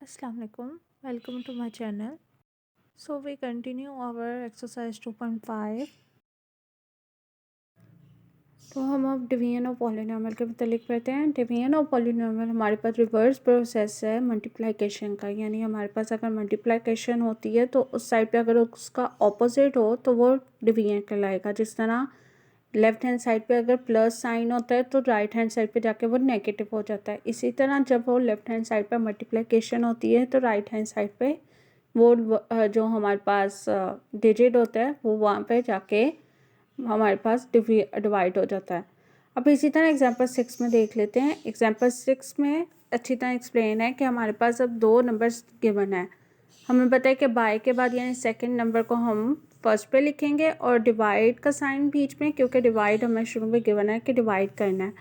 Assalamu alaikum. Welcome to my channel. So we continue our exercise 2.5. तो हम अब division of polynomial के मतलब पढ़ते हैं। डिवीजन ऑफ पॉलिनॉमियल हमारे पास रिवर्स प्रोसेस है मल्टीप्लिकेशन का, यानी हमारे पास अगर मल्टीप्लिकेशन होती है तो उस साइड पे अगर उसका ऑपोजिट हो तो वो डिवीजन कहलाएगा। जिस तरह लेफ्ट हैंड साइड पे अगर प्लस साइन होता है तो राइट हैंड साइड पे जाके वो नेगेटिव हो जाता है। इसी तरह जब वो लेफ्ट हैंड साइड पे मल्टीप्लिकेशन होती है तो राइट हैंड साइड पे वो जो हमारे पास डिजिट होता है वो वहाँ पे जाके हमारे पास डिवाइड हो जाता है। अब इसी तरह एग्जांपल 6 में देख लेते हैं। एग्जांपल 6 में अच्छी तरह एक्सप्लेन है कि हमारे पास अब दो नंबर्स गिवन है। हमें पता है कि बाय के बाद यानी सेकंड नंबर को हम फर्स्ट पे लिखेंगे और डिवाइड का साइन बीच में, क्योंकि डिवाइड हमें शुरू में गिवन है कि डिवाइड करना है।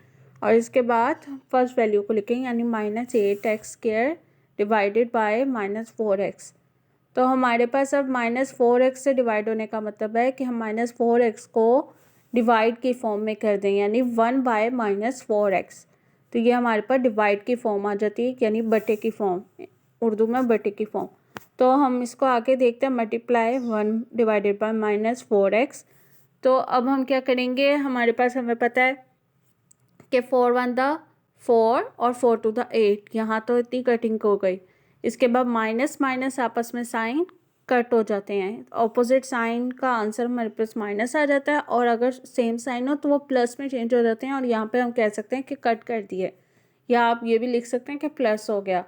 और इसके बाद फर्स्ट वैल्यू को लिखेंगे यानी -8x² डिवाइडेड बाय -4x। तो हमारे पास अब -4x से डिवाइड होने का मतलब है कि हम -4x को डिवाइड की फॉर्म में कर दें, यानी 1/-4x। तो ये हमारे पास डिवाइड की फॉर्म आ जाती है, यानी बटे की फॉर्म, उर्दू में बटे की फॉर्म। तो हम इसको आगे देखते हैं, मल्टीप्लाई 1 डिवाइडेड बाय -4x। तो अब हम क्या करेंगे, हमारे पास हमें पता है कि 4 1 द 4 और 4 2 द 8, यहाँ तो इतनी कटिंग हो गई। इसके बाद माइनस माइनस आपस में साइन कट हो जाते हैं, ऑपोजिट साइन का आंसर हमारे पास माइनस आ जाता है, और अगर सेम साइन हो तो वो प्लस में चेंज हो जाते हैं, और यहाँ पे हम कह सकते हैं कि कट कर दिए, या आप ये भी लिख सकते हैं कि प्लस हो गया।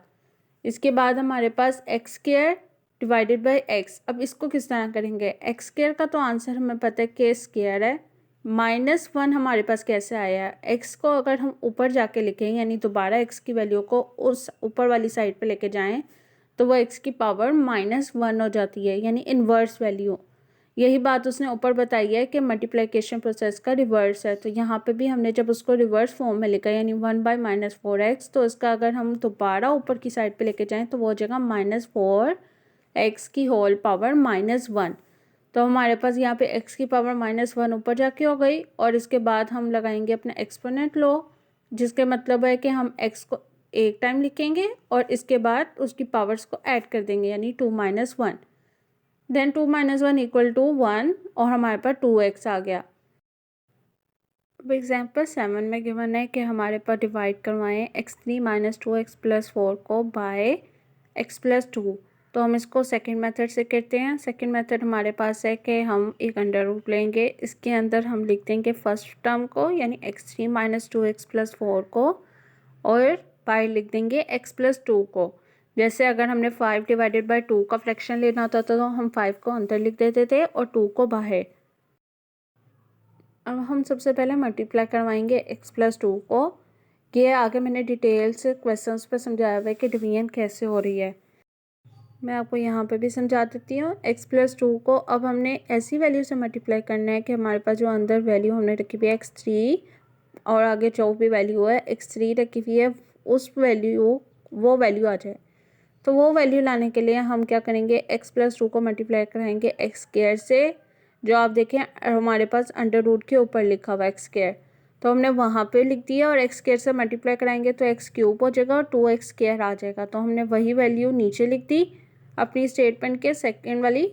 इसके बाद हमारे पास x² डिवाइडेड बाई x। अब इसको किस तरह करेंगे, x² का तो आंसर हमें पता है k² है। -1 हमारे पास कैसे आया है, x को अगर हम ऊपर जाके लिखें यानी दोबारा x की वैल्यू को उस ऊपर वाली साइड पे लेके जाएं तो वो x की पावर -1 हो जाती है, यानी इन्वर्स वैल्यू। यही बात उसने ऊपर बताई है कि मल्टीप्लिकेशन प्रोसेस का रिवर्स है। तो यहाँ पे भी हमने जब उसको रिवर्स फॉर्म में लिखा यानी 1/-4x, तो इसका अगर हम दोबारा ऊपर की साइड पे लेके जाएं तो वो हो जाएगा -4x की होल पावर -1। तो हमारे पास यहाँ पे x की पावर -1 ऊपर जाके हो गई, और इसके बाद हम लगाएंगे अपना एक्सपोनेंट लॉ, जिसके मतलब है कि हम x को एक टाइम लिखेंगे और इसके बाद उसकी पावर्स को ऐड कर देंगे, यानी 2 - 1। देन 2 - 1 इक्वल टू 1, और हमारे पास 2x आ गया। अब एग्जाम्पल 7 में गिवन है कि हमारे पास डिवाइड करवाएं x3 - 2x + 4 को बाय x + 2। तो हम इसको सेकंड मेथड से करते हैं। सेकंड मेथड हमारे पास है कि हम एक अंडर रूट लेंगे, इसके अंदर हम लिख देंगे फर्स्ट टर्म को यानी x3 - 2x + 4 को, और बाय लिख देंगे x + 2 को। जैसे अगर हमने 5 डिवाइडेड बाय 2 का फ्रैक्शन लेना होता तो हम 5 को अंदर लिख देते थे और 2 को बाहर। अब हम सबसे पहले मल्टीप्लाई करवाएंगे x + 2 को। ये आगे मैंने डिटेल से क्वेश्चंस पे समझाया हुआ है कि डिवीजन कैसे हो रही है, मैं आपको यहाँ पे भी समझा देती हूँ। x + 2 को अब हमने ऐसी वैल्यू से मल्टीप्लाई करना है कि हमारे पास जो अंदर वैल्यू हमने रखी हुई है x3, और आगे जो भी वैल्यू है x3 रखी हुई है, उस वो वैल्यू आ जाए। तो वो वैल्यू लाने के लिए हम क्या करेंगे, x + 2 को मल्टीप्लाई कराएंगे x² से, जो आप देखें हमारे पास अंडर रूट के ऊपर लिखा हुआ x², तो हमने वहाँ पे लिख दिया, और x² से मल्टीप्लाई कराएंगे तो x³ हो जाएगा और 2x² आ जाएगा। तो हमने वही वैल्यू नीचे लिख दी अपनी स्टेटमेंट के सेकेंड वाली,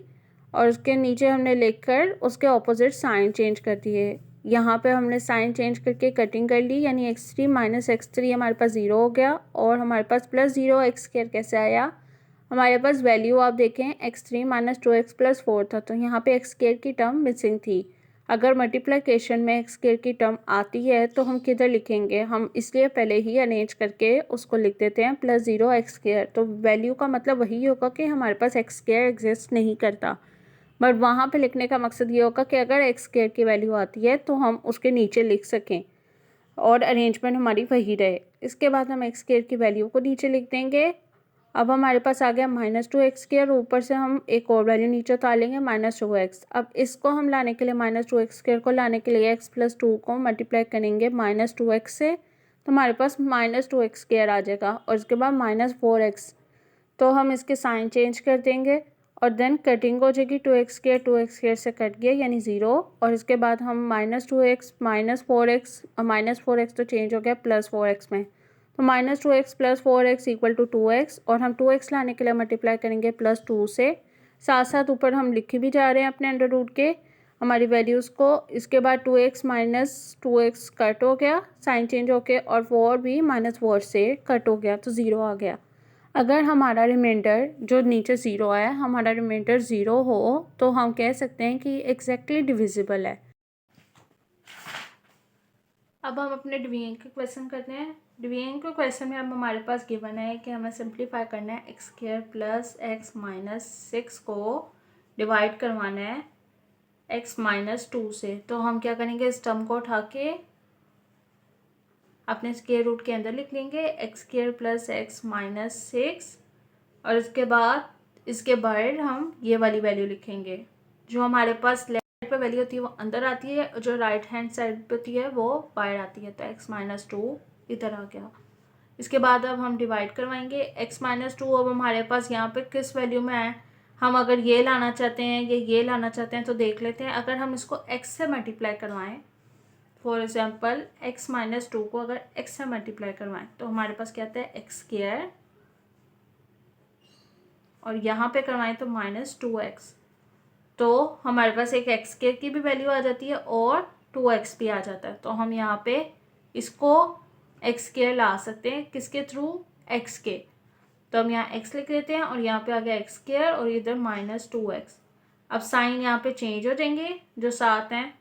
और उसके नीचे हमने लिखकर उसके ऑपोजिट साइन चेंज कर दिए। यहाँ पे हमने साइन चेंज करके कटिंग कर ली, यानी x3 - x3 हमारे पास 0 हो गया, और हमारे पास +0 x² कैसे आया, हमारे पास वैल्यू आप देखें x3 - 2x + 4 था, तो यहाँ पे x² की टर्म मिसिंग थी। अगर मल्टीप्लिकेशन में x² की टर्म आती है तो हम किधर लिखेंगे, हम इसलिए पहले ही अरेंज करके उसको लिख देते हैं +0 x²। तो वैल्यू का मतलब वही होगा कि हमारे पास x² एग्जिस्ट नहीं करता, बट वहाँ पे लिखने का मकसद ये होगा कि अगर x² की वैल्यू आती है तो हम उसके नीचे लिख सकें और अरेंजमेंट हमारी वही रहे। इसके बाद हम x² की वैल्यू को नीचे लिख देंगे। अब हमारे पास आ गया -2x², ऊपर से हम एक और वैल्यू नीचे उतार लेंगे -2x। अब इसको हम लाने के लिए -2x² को लाने के लिए x + 2 को मल्टीप्लाई करेंगे -2x से, तो हमारे पास -2x² आ जाएगा, और इसके बाद -4x। तो हम इसके साइन चेंज कर देंगे और देन कटिंग हो जाएगी, 2x² से कट गया यानी 0, और इसके बाद हम -2x -4x तो चेंज हो गया +4x में, तो -2x + 4x = 2x, और हम 2x लाने के लिए मल्टीप्लाई करेंगे +2 से। साथ साथ ऊपर हम लिख भी जा रहे हैं अपने अंडर रूट के हमारी वैल्यूज़ को। इसके बाद 2x - 2x कट हो गया, साइन चेंज होके, और 4 भी -4 से कट हो गया, तो 0 आ गया। अगर हमारा रिमाइंडर जो नीचे 0 आया, हमारा रिमाइंडर 0 हो तो हम कह सकते हैं कि एग्जैक्टली डिविजिबल है। अब हम अपने डिवीजन के क्वेश्चन करते हैं। डिवीजन के क्वेश्चन में अब हमारे पास गिवन है कि हमें सिंप्लीफाई करना है x² + x - 6 को डिवाइड करवाना है x - 2 से। तो हम क्या करेंगे, इस टर्म को उठा के अपने स्क्वायर रूट के अंदर लिख लेंगे x² + x - 6, और इसके बाद इसके बाहर हम ये वाली वैल्यू लिखेंगे। जो हमारे पास लेफ्ट पे वैल्यू होती है वो अंदर आती है, और जो राइट हैंड साइड पे होती है वो बाहर आती है। तो x - 2 इधर आ गया। इसके बाद अब हम डिवाइड करवाएंगे x - 2। अब हमारे पास यहाँ पे किस वैल्यू में है, हम अगर ये लाना चाहते हैं या ये लाना चाहते हैं तो देख लेते हैं। अगर हम इसको x से मल्टीप्लाई करवाएं, फॉर एग्जाम्पल x - 2 को अगर x से मल्टीप्लाई करवाएं, तो हमारे पास क्या आता है x², और यहाँ पे करवाएं तो -2x। तो हमारे पास एक x² की भी वैल्यू आ जाती है और 2x भी आ जाता है। तो हम यहाँ पे इसको x² ला सकते हैं, किसके थ्रू, x के। तो हम यहाँ x लिख देते हैं, और यहाँ पे आ गया x², और इधर -2x। अब साइन यहाँ पे चेंज हो जाएंगे जो साथ हैं।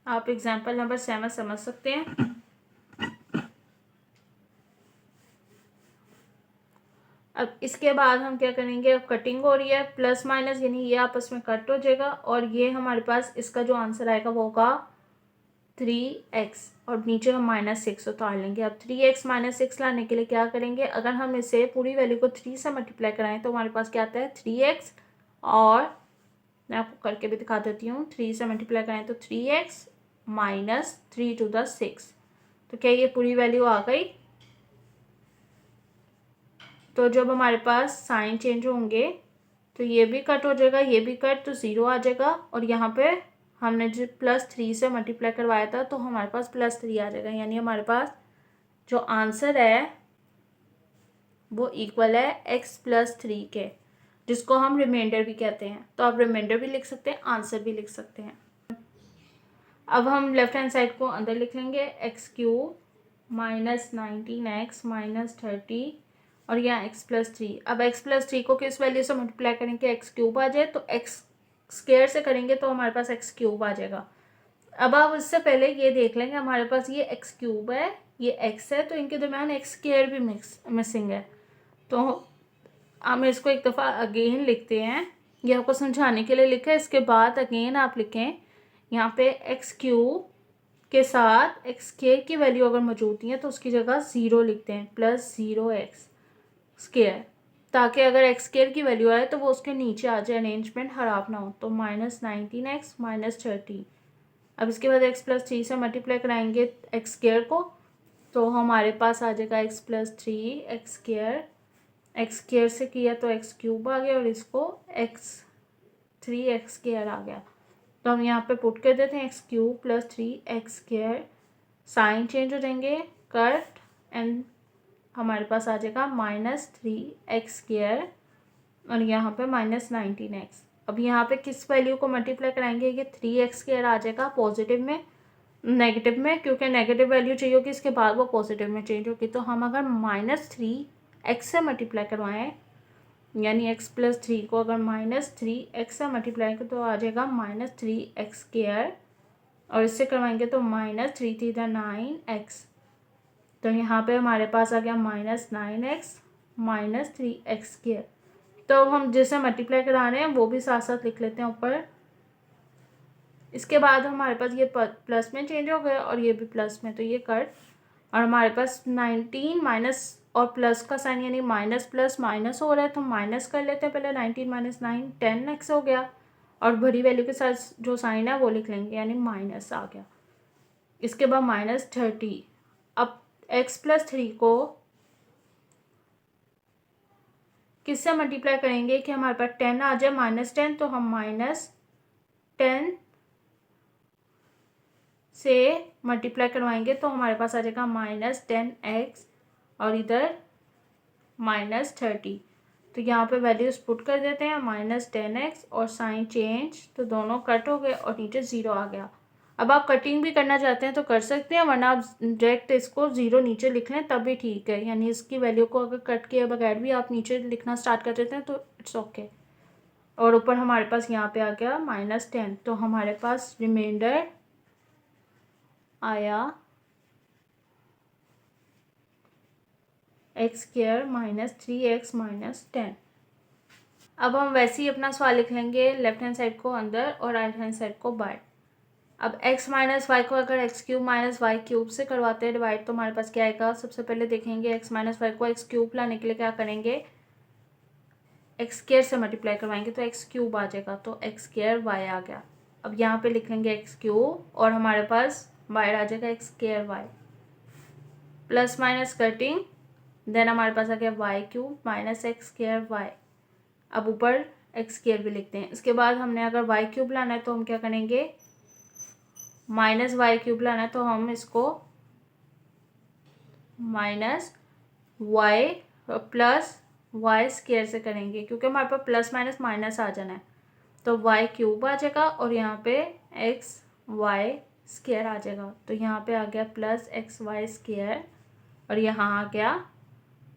आप एग्जाम्पल नंबर 7 समझ सकते हैं। अब इसके बाद हम क्या करेंगे, अब कटिंग हो रही है, प्लस माइनस यानी ये आपस में कट हो जाएगा, और ये हमारे पास इसका जो आंसर आएगा वो होगा 3x, और नीचे हम -6 उतार लेंगे। अब 3x - 6 लाने के लिए क्या करेंगे, अगर हम इसे पूरी वैल्यू को 3 से मल्टीप्लाई कराएं तो हमारे पास क्या आता है 3x, और मैं आपको करके भी दिखा देती हूँ। 3 से मल्टीप्लाई कराएं तो 3x - 3⁻6। तो क्या ये पूरी वैल्यू आ गई। तो जब हमारे पास साइन चेंज होंगे तो ये भी कट हो जाएगा, ये भी कट, तो 0 आ जाएगा, और यहाँ पे हमने जो +3 से मल्टीप्लाई करवाया था तो हमारे पास +3 आ जाएगा। यानी हमारे पास जो आंसर है वो इक्वल है x + 3 के, जिसको हम रिमाइंडर भी कहते हैं। तो आप रिमाइंडर भी लिख सकते हैं, आंसर भी लिख सकते हैं। अब हम लेफ्ट हैंड साइड को अंदर लिख लेंगे x³ - 19x - 30, और यहाँ x + 3। अब x + 3 को किस वैल्यू से मल्टीप्लाई करेंगे, x³ आ जाए, तो x² से करेंगे तो हमारे पास x³ आ जाएगा। अब आप उससे पहले ये देख लेंगे, हमारे पास ये x³ है, ये x है, तो इनके दरम्यान x² भी मिसिंग है। तो हम इसको एक दफ़ा अगेन लिखते हैं, ये आपको समझाने के लिए लिखा है। इसके बाद अगेन आप लिखें यहाँ पे x³ के साथ x² की वैल्यू अगर मौजूद नहीं है तो उसकी जगह 0 लिखते हैं, +0x², ताकि अगर x² की वैल्यू आए तो वो उसके नीचे आ जाए, अरेंजमेंट ख़राब ना हो। तो -19x - 30। अब इसके बाद x + 3 से मल्टीप्लाई कराएंगे x² को, तो हमारे पास आ जाएगा x + 3x²। x² से किया तो x³ आ गया, और इसको 3x² आ गया। तो हम यहाँ पे पुट कर देते हैं x³ + 3x², साइन चेंज हो जाएंगे, कट, एंड हमारे पास आ जाएगा -3x², और यहाँ पे -19x। अब यहाँ पे किस वैल्यू को मल्टीप्लाई कराएंगे, ये 3x² आ जाएगा पॉजिटिव में, नेगेटिव में, क्योंकि नेगेटिव वैल्यू चाहिए होगी, इसके बाद वो पॉजिटिव में चेंज होगी। तो हम अगर -3x से मल्टीप्लाई करवाएं, यानी x + 3 को अगर -3x से मल्टीप्लाई करें तो आ जाएगा -3x², और इससे करवाएंगे तो -3 × 9x। तो यहाँ पे हमारे पास आ गया -9x - 3x²। तो हम जिसे मल्टीप्लाई करा रहे हैं वो भी साथ साथ लिख लेते हैं ऊपर। इसके बाद हमारे पास ये प्लस में चेंज हो गया, और ये भी प्लस में, तो ये कट, और हमारे पास 19 माइनस और प्लस का साइन, यानी माइनस प्लस माइनस हो रहा है, तो माइनस कर लेते हैं पहले। 19 - 9 10x हो गया, और बड़ी वैल्यू के साथ जो साइन है वो लिख लेंगे, यानी माइनस आ गया। इसके बाद -30। अब x + 3 को किससे मल्टीप्लाई करेंगे कि हमारे पास 10 आ जाए, -10, तो हम -10 से मल्टीप्लाई करवाएंगे तो हमारे पास आ जाएगा -10x और इधर -30। तो यहाँ पे वैल्यूज पुट कर देते हैं, -10x और साइन चेंज, तो दोनों कट हो गए और नीचे 0 आ गया। अब आप कटिंग भी करना चाहते हैं तो कर सकते हैं, वरना आप डायरेक्ट इसको 0 नीचे लिख लें तब भी ठीक है। यानी इसकी वैल्यू को अगर कट किए बगैर भी आप नीचे लिखना स्टार्ट कर देते हैं तो इट्स ओके। और ऊपर हमारे पास यहाँ पे आ गया -10, तो हमारे पास रिमाइंडर आया x² - 3x - 10। अब हम वैसे ही अपना सवाल लिख लेंगे, लेफ्ट हैंड साइड को अंदर और राइट हैंड साइड को बाहर। अब x - y को अगर x³ - y³ से करवाते हैं डिवाइड तो हमारे पास क्या आएगा। सबसे पहले देखेंगे x - y को x³ लाने के लिए क्या करेंगे, x² से मल्टीप्लाई करवाएंगे तो x³ आ जाएगा, तो x² y आ गया। अब यहाँ पे लिख लेंगे x³ और हमारे पास बाहर आ जाएगा x² y, plus minus cutting, then हमारे पास आ गया y³ - x² y। अब ऊपर x² भी लिखते हैं। इसके बाद हमने अगर y³ लाना है तो हम क्या करेंगे, -y³ लाना है तो हम इसको -y प्लस y² से करेंगे, क्योंकि हमारे पास प्लस माइनस माइनस आ जाना है। तो y³ आ जाएगा और यहाँ पे xy² आ जाएगा। तो यहाँ पे आ गया +xy² और यहाँ आ गया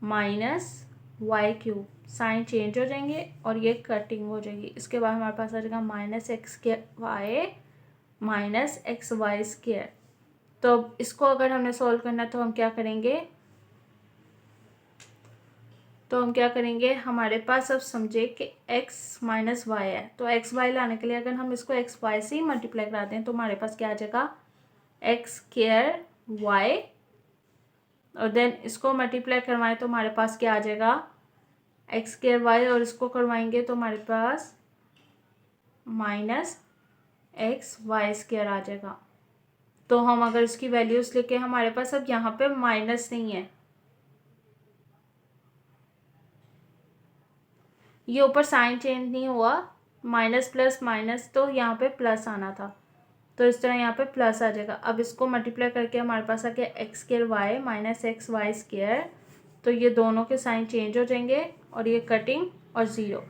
-y³। साइन चेंज हो जाएंगे और ये कटिंग हो जाएगी। इसके बाद हमारे पास आ जाएगा -xy - xy²। तो अब इसको अगर हमने सॉल्व करना है तो हम क्या करेंगे, हमारे पास अब समझे कि x - y है, तो xy लाने के लिए अगर हम इसको xy से ही मल्टीप्लाई करा दें तो हमारे पास क्या आ जाएगा, x² y, और देन इसको मल्टीप्लाई करवाएं तो हमारे पास क्या आ जाएगा, x² y, और इसको करवाएंगे तो हमारे पास -xy² आ जाएगा। तो हम अगर इसकी वैल्यूज लिखे, हमारे पास अब यहाँ पे माइनस नहीं है, ये ऊपर साइन चेंज नहीं हुआ, माइनस प्लस माइनस, तो यहाँ पे प्लस आना था, तो इस तरह यहाँ पे प्लस आ जाएगा। अब इसको मल्टीप्लाई करके हमारे पास आ गया x² y - xy², तो ये दोनों के साइन चेंज हो जाएंगे और ये कटिंग और 0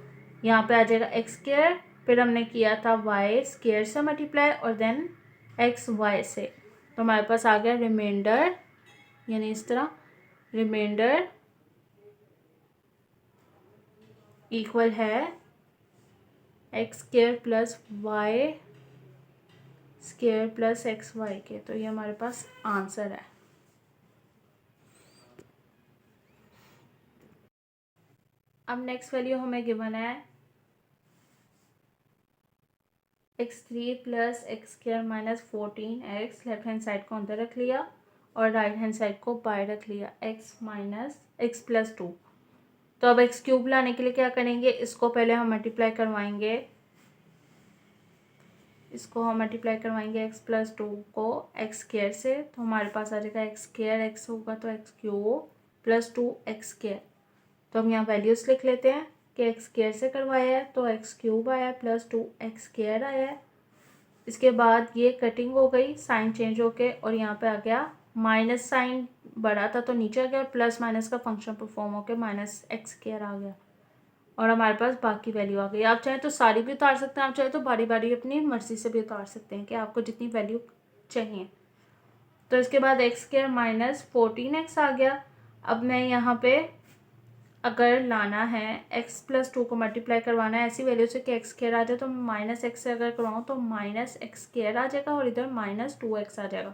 यहाँ पे आ जाएगा x², फिर हमने किया था y² से मल्टीप्लाई और देन xy से, तो हमारे पास आ गया रिमाइंडर, यानी इस तरह रिमाइंडर इक्वल है x² + y² + xy के। तो ये हमारे पास आंसर है। अब नेक्स्ट वैल्यू हमें गिवन है x3 + x² - 14x, left hand side को अंदर रख लिया और राइट हैंड साइड को बाहर रख लिया, x + 2। तो अब x³ लाने के लिए क्या करेंगे, इसको पहले हम मल्टीप्लाई करवाएंगे, x + 2 को x² से, तो हमारे पास आ जाएगा x² x होगा तो x³ + 2x²। तो हम यहाँ वैल्यूज़ लिख लेते हैं कि x² से करवाया है तो x³ आया + 2x² आया है। इसके बाद ये कटिंग हो गई, साइन चेंज होके, और यहाँ पे आ गया माइनस साइन बड़ा था तो नीचे आ गया, और प्लस माइनस का फंक्शन परफॉर्म होकर -x² आ गया और हमारे पास बाकी वैल्यू आ गई। आप चाहे तो सारी भी उतार सकते हैं, आप चाहे तो बारी बारी अपनी मर्जी से भी उतार सकते हैं कि आपको जितनी वैल्यू चाहिए। तो इसके बाद x² - 14x आ गया। अब मैं यहाँ पे अगर लाना है x + 2 को मल्टीप्लाई करवाना है ऐसी वैल्यू से कि x² आ जाए, तो -x से अगर करवाऊँ तो -x² आ जाएगा और इधर -2x आ जाएगा,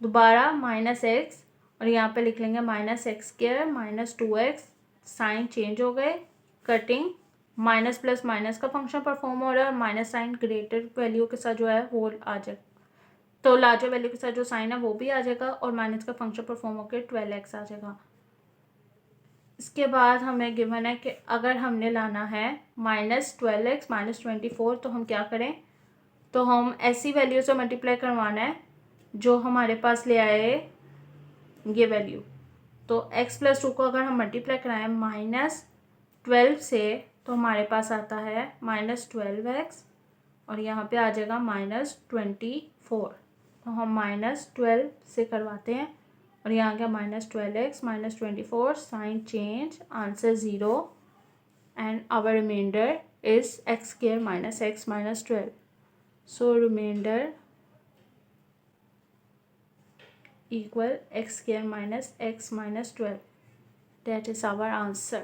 दोबारा -x और यहाँ पे लिख लेंगे -x² - 2x, साइन चेंज हो गए, कटिंग, माइनस प्लस माइनस का फंक्शन परफॉर्म हो रहा है और माइनस साइन ग्रेटर वैल्यू के साथ जो है वो आ जाएगा, तो लार्जर वैल्यू के साथ जो साइन है वो भी आ जाएगा और माइनस का फंक्शन परफॉर्म होकर 12x आ जाएगा। इसके बाद हमें गिवन है कि अगर हमने लाना है -12x - 24, तो हम क्या करें, तो हम ऐसी वैल्यू से मल्टीप्लाई करवाना है जो हमारे पास ले आए ये वैल्यू। तो x + 2 को अगर हम मल्टीप्लाई कराएं -12 से तो हमारे पास आता है -12x और यहाँ पे आ जाएगा -24। तो हम -12 से करवाते हैं और यहाँ आ गया -12x -24 sign change answer 0 and our remainder is x square minus x minus 12. So remainder equal x square minus x minus 12. That is our answer.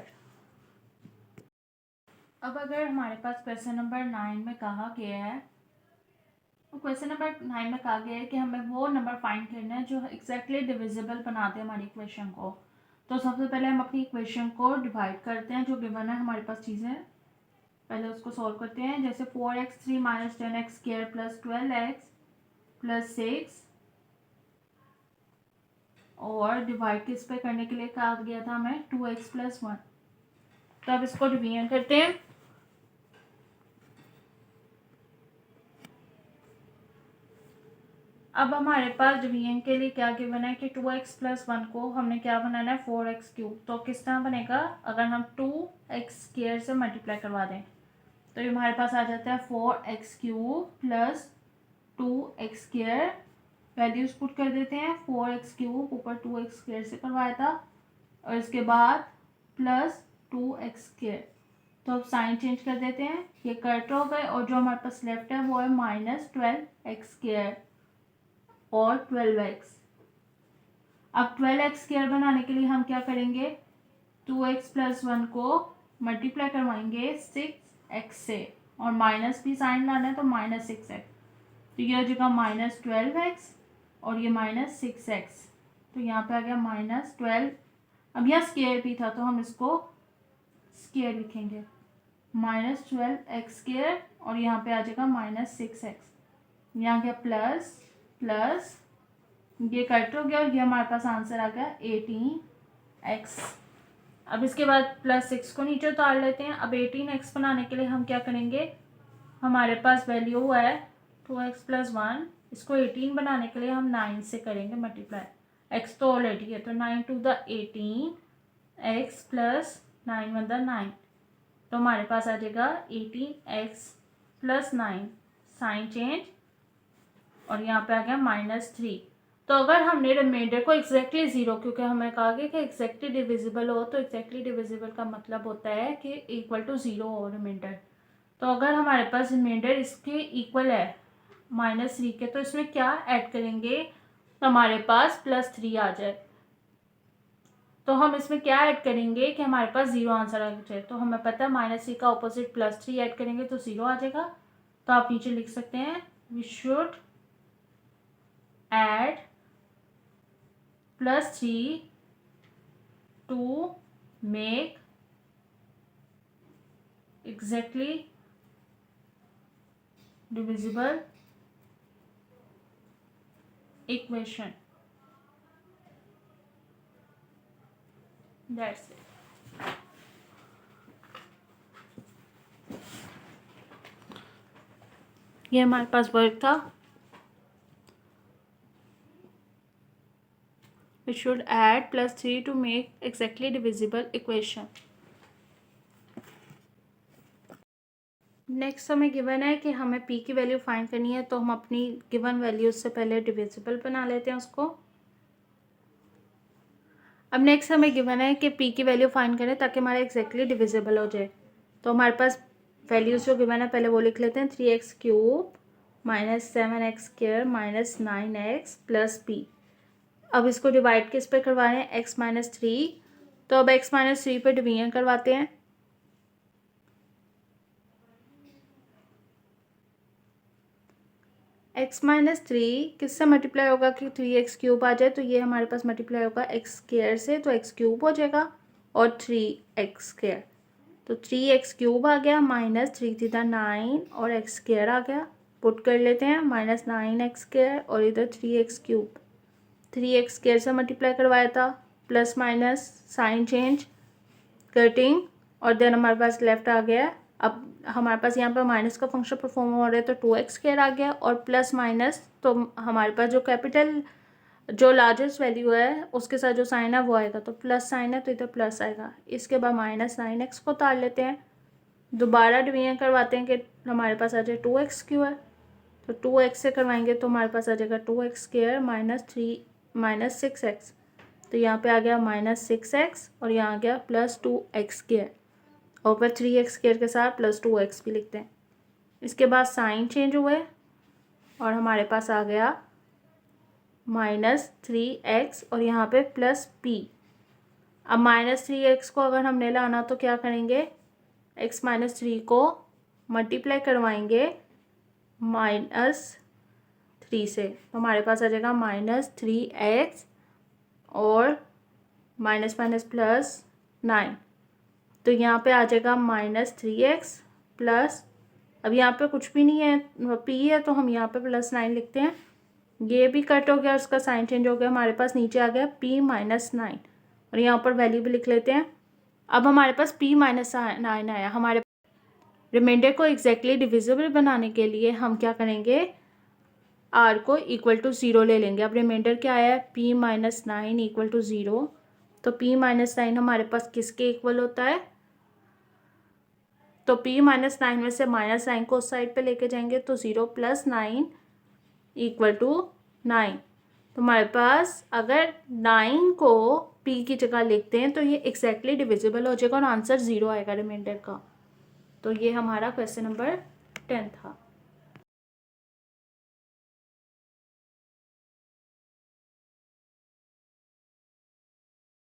अब अगर हमारे पास क्वेश्चन नंबर 9 में कहा गया है, तो क्वेश्चन नंबर 9 में कहा गया है कि हमें वो नंबर फाइंड करना है जो एग्जैक्टली डिविजिबल बना दे हमारी इक्वेशन को। तो सबसे पहले हम अपनी इक्वेशन को डिवाइड करते हैं, जो गिवन है हमारे पास चीज़ें, पहले उसको सॉल्व करते हैं। जैसे 4x3 minus 10x square plus 12x plus 6 और डिवाइड किस पे करने के लिए कहा गया था हमें 2x प्लस 1। तो अब इसको डिवीजन करते हैं। अब हमारे पास डिवीजन के लिए क्या गिवन है कि 2x प्लस 1 को हमने क्या बनाना है 4x क्यूब। तो किस तरह बनेगा, अगर हम 2x स्क्वायर से मल्टीप्लाई करवा दें तो ये हमारे पास आ जाता है 4x cube plus 2x square. Values put कर देते हैं, 4x क्यूब ऊपर 2x स्क्वायर से करवाया था और इसके बाद प्लस 2x स्क्वायर। तो अब साइन चेंज कर देते हैं, ये कट हो गए और जो हमारे पास लेफ्ट है वो है -12x स्क्वायर और 12x। अब 12x स्क्वायर बनाने के लिए हम क्या करेंगे, 2x प्लस 1 को मल्टीप्लाई करवाएंगे 6x से और माइनस भी साइन लाना है तो -6x। तो ये हो जाएगा -12x और ये -6x। तो यहाँ पे आ गया -12। अब यहाँ स्क्वायर भी था तो हम इसको स्क्वायर लिखेंगे, -12x स्क्वायर और यहाँ पे आ जाएगा -6x। यहाँ गया प्लस प्लस, ये कट हो गया और ये हमारे पास आंसर आ गया 18x। अब इसके बाद +6 को नीचे उतार लेते हैं। अब 18x बनाने के लिए हम क्या करेंगे, हमारे पास वैल्यू है 2x प्लस 1, इसको 18 बनाने के लिए हम 9 से करेंगे मल्टीप्लाई। x तो ऑलरेडी है तो 9 to the 18 x plus 9 one the 9। तो हमारे पास आ जाएगा 18x प्लस 9 साइन चेंज और यहाँ पे आ गया -3। तो अगर हमने रिमाइंडर को एग्जैक्टली 0, क्योंकि हमें कहा गया कि एग्जैक्टली डिविजिबल हो, तो एग्जैक्टली डिविजिबल का मतलब होता है कि इक्वल टू 0 हो रिमाइंडर। तो अगर हमारे पास रिमाइंडर इसके इक्वल है -3 के, तो इसमें क्या ऐड करेंगे तो हमारे पास +3 आ जाए। तो हम इसमें क्या ऐड करेंगे कि हमारे पास 0 आंसर आ जाए। तो हमें पता है -3 का ऑपोजिट +3 ऐड करेंगे तो 0 आ जाएगा। तो आप नीचे लिख सकते हैं we should add +3 to make exactly divisible equation. That's it. ये हमारे पास वर्क था। We should add +3 to make exactly divisible equation. Next हमें गिवन है कि हमें p की वैल्यू फाइंड करनी है, तो हम अपनी गिवन वैल्यूज से पहले डिविजिबल बना लेते हैं उसको। अब नेक्स्ट हमें गिवन है कि p की वैल्यू फाइंड करें ताकि हमारा एग्जैक्टली डिविजिबल हो जाए। तो हमारे पास वैल्यूज जो गिवन है पहले वो लिख लेते हैं, 3x cube -7x square -9x plus p। अब इसको डिवाइड किस पे करवा रहे हैं, x -3। तो अब x -3 पे डिवीजन करवाते हैं। x -3 किससे मल्टीप्लाई होगा कि 3x क्यूब आ जाए, तो ये हमारे पास मल्टीप्लाई होगा x स्क्वायर से, तो x क्यूब हो जाएगा और 3x स्क्वायर। तो 3x क्यूब आ गया -3 थी 9 और x स्क्वायर आ गया। पुट कर लेते हैं -9x स्क्वायर और इधर 3x क्यूब, 3x स्क्वायर से मल्टीप्लाई करवाया था, plus minus sign change cutting और देन हमारे पास लेफ्ट आ गया। अब हमारे पास यहाँ पर माइनस का फंक्शन परफॉर्म हो रहा है तो 2x स्क्वायर आ गया और प्लस माइनस, तो हमारे पास जो कैपिटल जो लार्जेस्ट वैल्यू है उसके साथ जो साइन है वो आएगा, तो प्लस साइन है तो इधर प्लस आएगा। इसके बाद -9x को उतार लेते हैं, दोबारा डिवीजन करवाते हैं कि हमारे पास आ जाए 2x क्यू है। तो 2x से करवाएंगे तो हमारे पास आ जाएगा 2x स्क्वायर माइनस 6x। तो यहाँ पे आ गया -6x और यहाँ आ गया +2x स्क्वायर और ऊपर 3x स्क्वायर के साथ +2x भी लिखते हैं। इसके बाद साइन चेंज हुए और हमारे पास आ गया -3x और यहाँ पे +p। अब -3x को अगर हमने लाना तो क्या करेंगे, x - 3 को मल्टीप्लाई करवाएंगे -3 से, तो हमारे पास आ जाएगा -3x और +9। तो यहाँ पे आ जाएगा -3x प्लस, अब यहाँ पे कुछ भी नहीं है, p है तो हम यहाँ पे +9 लिखते हैं। ये भी कट हो गया, उसका साइन चेंज हो गया, हमारे पास नीचे आ गया p - 9 और यहाँ पर वैल्यू भी लिख लेते हैं। अब हमारे पास p - 9 आया। हमारे रिमाइंडर को एग्जैक्टली डिविजिबल बनाने के लिए हम क्या करेंगे, r को इक्वल टू 0 ले लेंगे। अब रिमाइंडर क्या आया, p - 9 इक्वल टू 0। तो p - 9 हमारे पास किसके इक्वल होता है, तो p - 9 में से -9 को उस साइड पे लेके जाएंगे तो 0 + 9 इक्वल टू 9। तो हमारे पास अगर 9 को p की जगह लिखते हैं तो ये एग्जैक्टली डिविजिबल हो जाएगा और आंसर 0 आएगा रिमाइंडर का। तो ये हमारा क्वेश्चन नंबर 10 था।